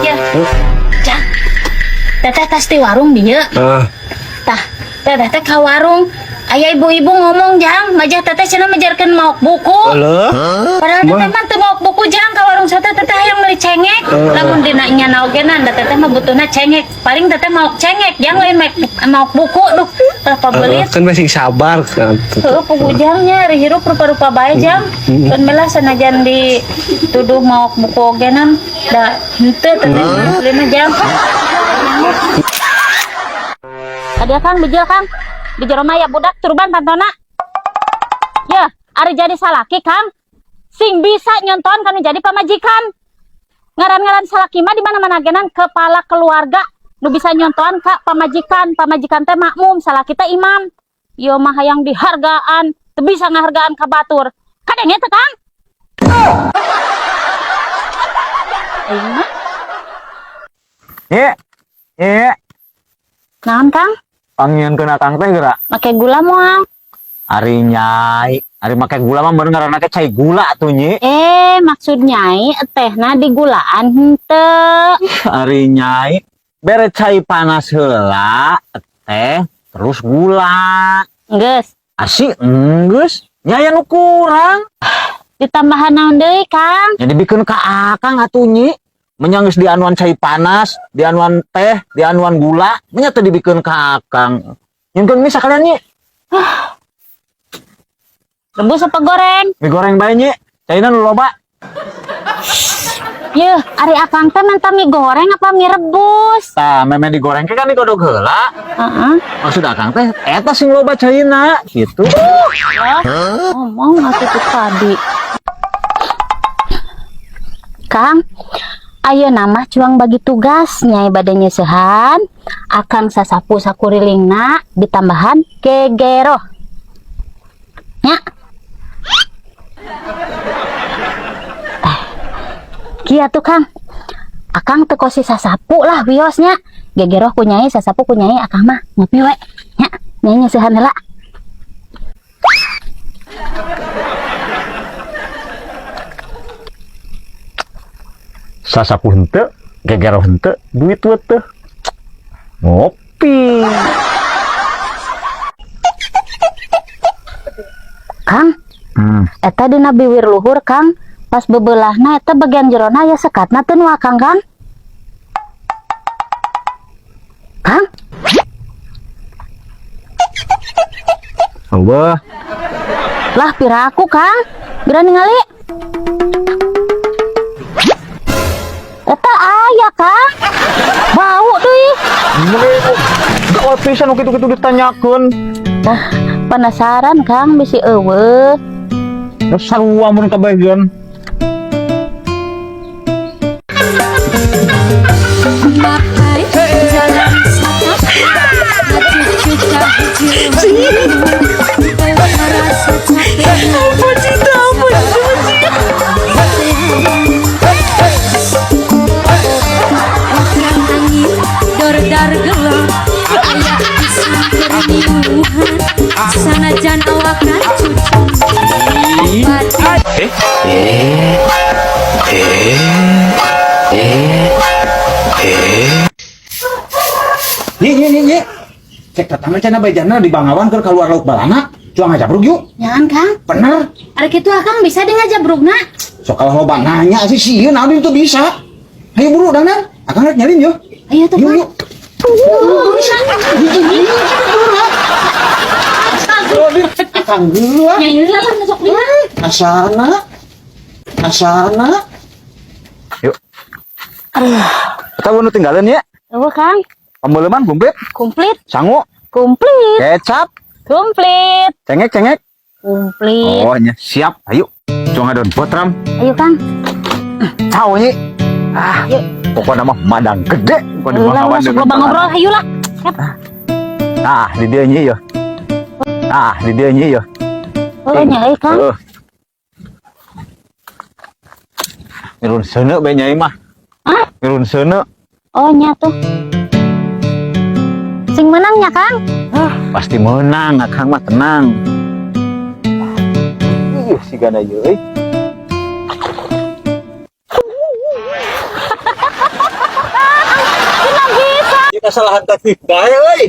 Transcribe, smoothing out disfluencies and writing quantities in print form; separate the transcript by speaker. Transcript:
Speaker 1: Ya, Jang. Teteh tas di warung dia. Tah, teteh ke warung. Ayah ibu-ibu ngomong Jang, majah teteh cenah menjarkeun maok buku. Padahal teteh mah teu maok buku Jang ka warung saya teteh hayang meuli cengek. Lamun dina nya naogenan da teteh mah butuhna cengek. Paling teteh maok cengek Jang lain maok buku. Duh, berapa belit.
Speaker 2: Kan masih sabar kan.
Speaker 1: Heuh pugu Jangnya hirup rupa-rupa bae Jang. Kan melah sanajan dituduh maok buku ogenan da henteu teteh meulina Jang. Adia Kang bijil Kang. Di jero maya budak turban pantona. Ya, ari jadi salaki Kang. Sing bisa nyonton kanu jadi pamajikan. Ngaran-ngaran salaki mah di mana-mana genan kepala keluarga nu bisa nyonton ka pamajikan. Pamajikan teh makmum, salaki teh imam. Ieu mah hayang dihargaan, teu bisa ngahargaan ka batur. Kadenge teh Kang. Aing mah. Naon Kang?
Speaker 3: Pangian kena kang teh geura
Speaker 1: Make gula moal.
Speaker 3: ari nyai ari make gula mah bener ngaranna ke cai gula tuh nyi
Speaker 1: Maksud nyai tehna digulaan henteu.
Speaker 3: ari nyai bere cai panas heula teh terus gula
Speaker 1: Geus,
Speaker 3: asik geus nyai anu kurang
Speaker 1: ditambahan naon deui Kang?
Speaker 3: jadi bikin ka akang atuh nyi menyanggeus di anuan cai panas di anuan teh di anuan gula nya teh dibikeun ka akang nyengkeun mie sakalian nyi
Speaker 1: Rebus apa goreng?
Speaker 3: mie goreng bae nyi caina nu loba
Speaker 1: Yeuh, ari akang teh minta mie goreng apa mie rebus?
Speaker 3: tah meme digoreng ke kan digodog heula
Speaker 1: Heeh.
Speaker 3: maksud akang teh eta sing loba caina gitu
Speaker 1: Ngomong atuh teh tadi. Kang, ayeuna mah cuang bagi tugas nyai bade nyeusehan, akang sasapu sakurilingna ditambahan gegero. Nya. Kieu tuh Kang. Akang teu kosi sasapu lah wiosnya. Gegero ku nyai, sasapu ku nyai, akang mah ngopi we. Nya, nyai nyeusehan heula.
Speaker 3: sasapu henteu gegero henteu duit teu ngopi
Speaker 1: Kang, eta dina biwir luhur Kang, pas bebelahna eta bagian jerona ya sekatna teu nu akang Kang. Kang,
Speaker 3: Allah
Speaker 1: lah piraku Kang, bira ningali. Eta aya Kang, bau deui.
Speaker 3: gawat pisan nu kitu-kitu ditanyakeun
Speaker 1: Penasaran Kang bisi eueuh.
Speaker 3: terus sarua mun kabagian
Speaker 4: sanajan awakan
Speaker 3: Ye cek tatama cenah bejana di Bangawan keur keluar lauk balana cuang ngajabrug yuk
Speaker 1: Nyaan Kang,
Speaker 3: bener
Speaker 1: ari kitu akang bisa di ngajabrugna.
Speaker 3: sok kalau loba nanya sih sieun naon itu bisa ayo buru dandan akang rek nyalin yuk
Speaker 1: Ayo tuh Kang.
Speaker 3: yuk
Speaker 1: Bisa.
Speaker 3: akang dulu ah
Speaker 1: Nyai lah kan sok dia.
Speaker 3: asana yuk kita mau tinggalin ya
Speaker 1: Eueuh Kang,
Speaker 3: pembeleman
Speaker 1: komplit.
Speaker 3: sangu
Speaker 1: Komplit.
Speaker 3: kecap
Speaker 1: Komplit.
Speaker 3: cengek
Speaker 1: Komplit.
Speaker 3: oh nya siap ayo cuma ada potram
Speaker 1: Ayo Kang.
Speaker 3: tahu nih
Speaker 1: Yuk.
Speaker 3: pokoknya mah madang gede pokoknya
Speaker 1: Lah
Speaker 3: Bangawan
Speaker 1: masuk
Speaker 3: dengan
Speaker 1: lobang
Speaker 3: balana.
Speaker 1: ngobrol hayu lah. Siap.
Speaker 3: Nah, di dia nyi ya. Nah, di dia nyi ya.
Speaker 1: Oh nyai Kang.
Speaker 3: Mirun seuneu bae nyai mah.
Speaker 1: Hah?
Speaker 3: Mirun seuneu.
Speaker 1: Oh nya tuh. Sing menangnya Kang.
Speaker 3: Pasti menang, akang mah tenang. Ih, si gana ieu euy.
Speaker 2: kesalahan teknik bae euy.